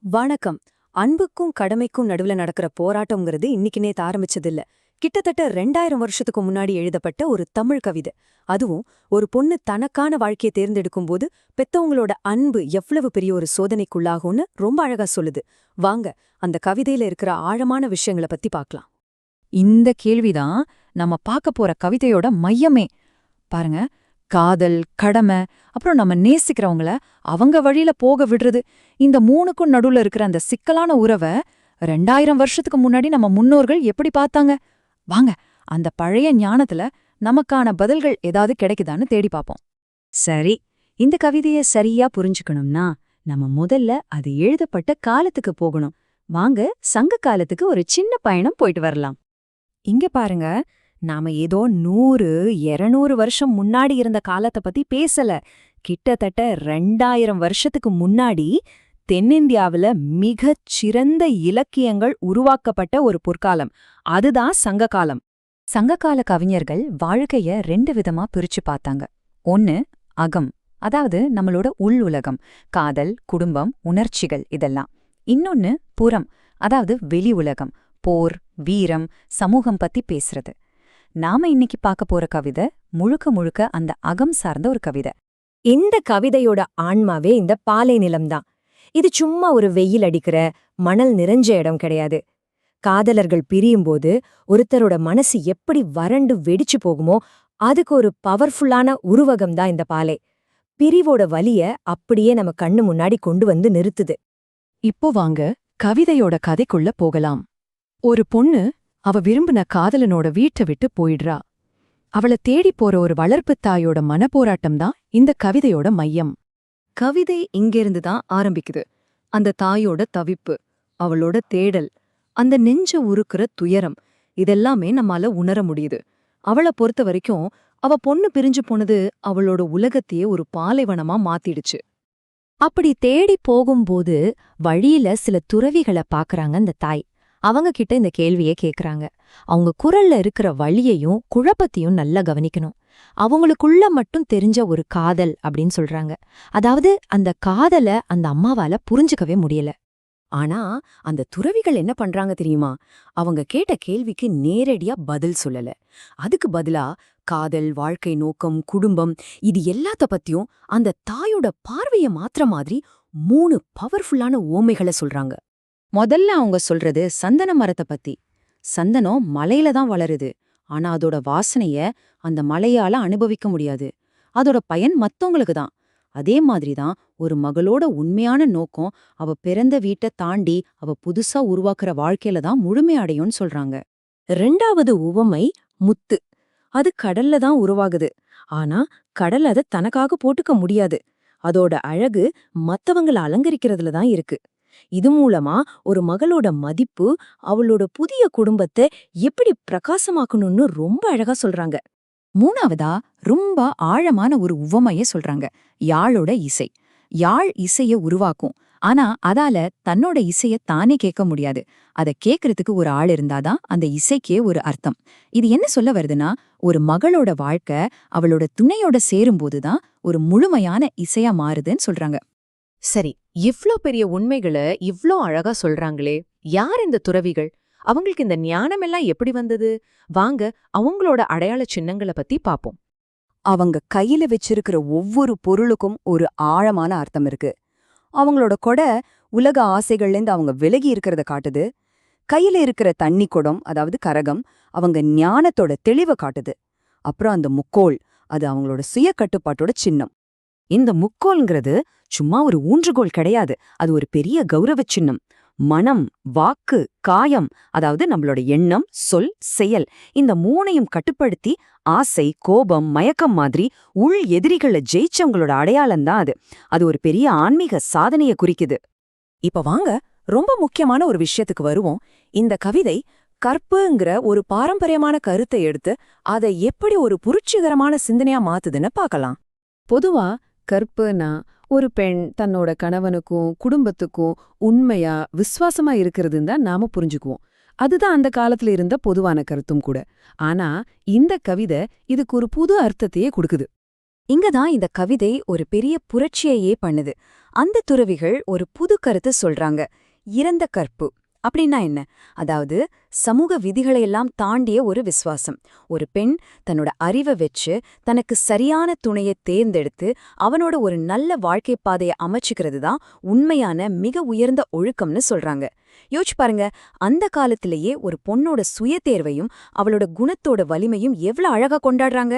வணக்கம். அன்புக்கும் கடமைக்கும் நடுவுல நடக்கிற போராட்டம்ங்கிறது இன்னைக்கு நேத்து ஆரம்பிச்சதில்ல. கிட்டத்தட்ட 2000 வருஷத்துக்கு முன்னாடி எழுதப்பட்ட ஒரு தமிழ் கவிதை. அதுவும் ஒரு பொண்ணு தனக்கான வாழ்க்கையை தேர்ந்தெடுக்கும்போது பெத்தவங்களோட அன்பு எவ்வளவு பெரிய ஒரு சோதனைக்குள்ளாகும்னு ரொம்ப அழகா சொல்லுது. வாங்க, அந்த கவிதையில இருக்கிற ஆழமான விஷயங்கள பத்தி பார்க்கலாம். இந்த கேள்விதான் நம்ம பார்க்க போற கவிதையோட மையமே. பாருங்க, காதல், கடமை, அப்புறம் நம்ம நேசிக்கிறவங்கள அவங்க வழியில போக விடுறது, இந்த மூணுக்கும் நடுவுல இருக்கிற அந்த சிக்கலான உறவை 2000 வருஷத்துக்கு முன்னாடி நம்ம முன்னோர்கள் எப்படி பார்த்தாங்க? வாங்க, அந்த பழைய ஞானத்துல நமக்கான பதில்கள் ஏதாவது கிடைக்குதான்னு தேடி பார்ப்போம். சரி, இந்த கவிதைய சரியா புரிஞ்சுக்கணும்னா நம்ம முதல்ல அது எழுதப்பட்ட காலத்துக்கு போகணும். வாங்க, சங்க காலத்துக்கு ஒரு சின்ன பயணம் போயிட்டு வரலாம். இங்க பாருங்க, நாம ஏதோ 100, 200 வருஷம் முன்னாடி இருந்த காலத்தை பத்தி பேசல. கிட்டத்தட்ட 2000 வருஷத்துக்கு முன்னாடி தென்னிந்தியாவுல மிகச் சிறந்த இலக்கியங்கள் உருவாக்கப்பட்ட ஒரு பொற்காலம். அதுதான் சங்க காலம். சங்ககால கவிஞர்கள் வாழ்க்கைய 2 விதமா பிரிச்சு பார்த்தாங்க. ஒன்னு அகம், அதாவது நம்மளோட உள் உலகம், காதல், குடும்பம், உணர்ச்சிகள் இதெல்லாம். இன்னொன்னு புறம், அதாவது வெளி உலகம், போர், வீரம், சமூகம் பத்தி பேசுறது. நாம இன்னைக்கு பார்க்க போற கவிதை முழுக்க முழுக்க அந்த அகம் சார்ந்த ஒரு கவிதை. இந்த கவிதையோட ஆன்மாவே இந்த பாலை நிலம்தான். இது சும்மா ஒரு வெயில் அடிக்கிற மணல் நிறைஞ்ச இடம் கிடையாது. காதலர்கள் பிரியும்போது ஒருத்தரோட மனசு எப்படி வறண்டு வெடிச்சு போகுமோ அதுக்கு ஒரு பவர்ஃபுல்லான உருவகம்தான் இந்த பாலை. பிரிவோட வலிய அப்படியே நம்ம கண்ணு முன்னாடி கொண்டு வந்து நிறுத்துது. இப்போ வாங்க, கவிதையோட கதைக்குள்ள போகலாம். ஒரு பொண்ணு அவ விரும்பின காதலனோட வீட்டை விட்டு போயிடுறா. அவள தேடி போற ஒரு வளர்ப்புத் தாயோட மனப்போராட்டம் தான் இந்த கவிதையோட மையம். கவிதை இங்கிருந்து தான் ஆரம்பிக்குது. அந்த தாயோட தவிப்பு, அவளோட தேடல், அந்த நெஞ்ச உருக்குற துயரம், இதெல்லாமே நம்மால உணர முடியுது. அவளை பொறுத்த வரைக்கும் அவ பொண்ணு பிரிஞ்சு போனது அவளோட உலகத்தையே ஒரு பாலைவனமா மாத்திடுச்சு. அப்படி தேடி போகும்போது வழியில சில துறவிகளை பாக்குறாங்க அந்த தாய். அவங்க கிட்ட இந்த கேள்வியை கேக்குறாங்க. அவங்க குரல்ல இருக்கிற வலியையும் குழப்பத்தையும் நல்லா கவனிக்கணும். அவங்களுக்குள்ள மட்டும் தெரிஞ்ச ஒரு காதல் அப்படின்னு சொல்றாங்க. அதாவது அந்த காதல அந்த அம்மாவால புரிஞ்சுக்கவே முடியல. ஆனா அந்த துறவிகள் என்ன பண்றாங்க தெரியுமா? அவங்க கேட்ட கேள்விக்கு நேரடியா பதில் சொல்லல. அதுக்கு பதிலா காதல், வாழ்க்கை நோக்கம், குடும்பம், இது எல்லாத்த பத்தியும் அந்த தாயோட பார்வைய மாத்திர மாதிரி 3 பவர்ஃபுல்லான ஓமைகளை சொல்றாங்க. முதல்ல அவங்க சொல்றது சந்தன மரத்தை பத்தி. சந்தனம் மலையில தான் வளருது. ஆனா அதோட வாசனைய அந்த மலையால அனுபவிக்க முடியாது. அதோட பயன் மத்தவங்களுக்கு தான். அதே மாதிரிதான் ஒரு மகளோட உண்மையான நோக்கம் அவ பிறந்த வீட்டை தாண்டி அவ புதுசா உருவாக்குற வாழ்க்கையில தான் முழுமையடையும்னு சொல்றாங்க. 2வது உவமை முத்து. அது கடல்ல தான் உருவாகுது. ஆனா கடல் அதை தனக்காக போட்டுக்க முடியாது. அதோட அழகு மத்தவங்கள அலங்கரிக்கிறதுல தான் இருக்கு. இது மூலமா ஒரு மகளோட மதிப்பு, அவளோட புதிய குடும்பத்தை எப்படி பிரகாசமாக்கணும்னு ரொம்ப அழகா சொல்றாங்க. 3வதா ரொம்ப ஆழமான ஒரு உவமைய சொல்றாங்க. யாழோட இசை. யாழ் இசைய உருவாக்கும். ஆனா அதால தன்னோட இசைய தானே கேட்க முடியாது. அத கேட்கறதுக்கு ஒரு ஆள் இருந்தாதான் அந்த இசைக்கே ஒரு அர்த்தம். இது என்ன சொல்ல வருதுன்னா, ஒரு மகளோட வாழ்க்கை அவளோட துணையோட சேரும்போதுதான் ஒரு முழுமையான இசையா மாறுதுன்னு சொல்றாங்க. சரி, இவ்ளோ பெரிய உண்மைகளை இவ்ளோ அழகா சொல்றாங்களே, யார் இந்த துறவிகள்? அவங்களுக்கு இந்த ஞானமெல்லாம் எப்படி வந்தது? வாங்க, அவங்களோட அடையாள சின்னங்களை பத்தி பாப்போம். அவங்க கையில வச்சிருக்கிற ஒவ்வொரு பொருளுக்கும் ஒரு ஆழமான அர்த்தம் இருக்கு. அவங்களோட கொடை உலக ஆசைகள்லேருந்து அவங்க விலகி இருக்கிறத காட்டுது. கையில இருக்கிற தண்ணி குடம், அதாவது கரகம், அவங்க ஞானத்தோட தெளிவை காட்டுது. அப்புறம் அந்த முக்கோல், அது அவங்களோட சுய கட்டுப்பாட்டோட சின்னம். இந்த முக்கோல்ங்கிறது சும்மா ஒரு ஊன்றுகோல் கிடையாது. அது ஒரு பெரிய கௌரவ சின்னம். மனம், வாக்கு, காயம், அதாவது நம்மளோட எண்ணம், சொல், செயல், இந்த 3ஐயும் கட்டுப்படுத்தி ஆசை, கோபம், மயக்கம் மாதிரி உள் எதிரிகளை ஜெயிச்சவங்களோட அடையாளம்தான் அது. அது ஒரு பெரிய ஆன்மீக சாதனையை குறிக்குது. இப்ப வாங்க, ரொம்ப முக்கியமான ஒரு விஷயத்துக்கு வருவோம். இந்த கவிதை கற்புங்கிற ஒரு பாரம்பரியமான கருத்தை எடுத்து அதை எப்படி ஒரு புரட்சிகரமான சிந்தனையா மாத்துதுன்னு பார்க்கலாம். பொதுவா கற்புனா ஒரு பெண் தன்னோட கணவனுக்கும் குடும்பத்துக்கும் உண்மையா விசுவாசமா இருக்கிறதுன்னு தான் நாம புரிஞ்சுக்குவோம். அதுதான் அந்த காலத்துல இருந்த பொதுவான கருத்தும் கூட. ஆனா இந்த கவிதை இதுக்கு ஒரு புது அர்த்தத்தையே கொடுக்குது. இங்கதான் இந்த கவிதை ஒரு பெரிய புரட்சியையே பண்ணுது. அந்த துறவிகள் ஒரு புது கருத்து சொல்றாங்க. இறந்த கற்பு அப்படின்னா என்ன? அதாவது சமூக விதிகளையெல்லாம் தாண்டிய ஒரு விசுவாசம். ஒரு பெண் தன்னோட அறிவை வச்சு தனக்கு சரியான துணையை தேர்ந்தெடுத்து அவனோட ஒரு நல்ல வாழ்க்கை பாதையை அமைச்சுக்கிறது தான் உண்மையான மிக உயர்ந்த ஒழுக்கம்னு சொல்றாங்க. யோசிச்சு பாருங்க, அந்த காலத்திலேயே ஒரு பொண்ணோட சுய தேர்வையும் அவளோட குணத்தோட வலிமையும் எவ்வளவு அழகா கொண்டாடுறாங்க.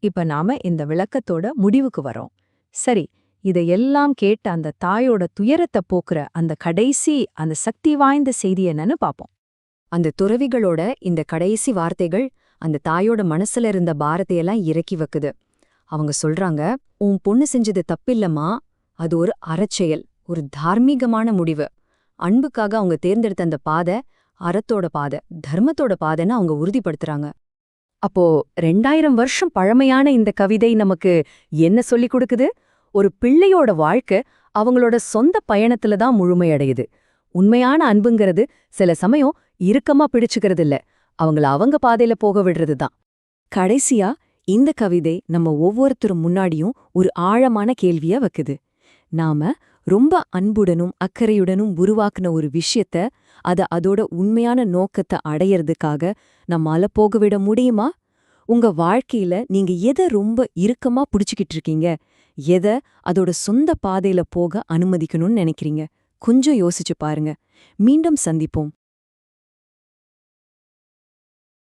இப்ப நாம இந்த விளக்கத்தோட முடிவுக்கு வரோம். சரி, இதையெல்லாம் கேட்ட அந்த தாயோட துயரத்தை போக்குற அந்த கடைசி அந்த சக்தி வாய்ந்த செய்தி என்னன்னு பாப்போம். அந்த துறவிகளோட இந்த கடைசி வார்த்தைகள் அந்த தாயோட மனசுல இருந்த பாரத்தையெல்லாம் இறக்கி வைக்குது. அவங்க சொல்றாங்க, உன் பொண்ணு செஞ்சது தப்பில்லம்மா, அது ஒரு அறச்செயல், ஒரு தார்மீகமான முடிவு. அன்புக்காக அவங்க தேர்ந்தெடுத்த அந்த பாதை அறத்தோட பாதை, தர்மத்தோட பாதைன்னு அவங்க உறுதிப்படுத்துறாங்க. அப்போ 2000 வருஷம் பழமையான இந்த கவிதை நமக்கு என்ன சொல்லிக் கொடுக்குது? ஒரு பிள்ளையோட வாழ்க்கை அவங்களோட சொந்த பயணத்துல தான் முழுமையடையுது. உண்மையான அன்புங்கிறது சில சமயம் இறுக்கமா பிடிச்சுக்கிறது இல்ல, அவங்கள அவங்க பாதையில போக விடுறது தான். கடைசியா இந்த கவிதை நம்ம ஒவ்வொருத்தரும் முன்னாடியும் ஒரு ஆழமான கேள்விய வைக்குது. நாம ரொம்ப அன்புடனும் அக்கறையுடனும் உருவாக்குன ஒரு விஷயத்த அதோட உண்மையான நோக்கத்தை அடையறதுக்காக நம்மால போக விட முடியுமா? உங்க வாழ்க்கையில நீங்க எதை ரொம்ப இறுக்கமா பிடிச்சுக்கிட்டு இருக்கீங்க? எதை அதோட சொந்த பாதையில போக அனுமதிக்கணும்னு நினைக்கிறீங்க? கொஞ்சம் யோசிச்சு பாருங்க. மீண்டும் சந்திப்போம்.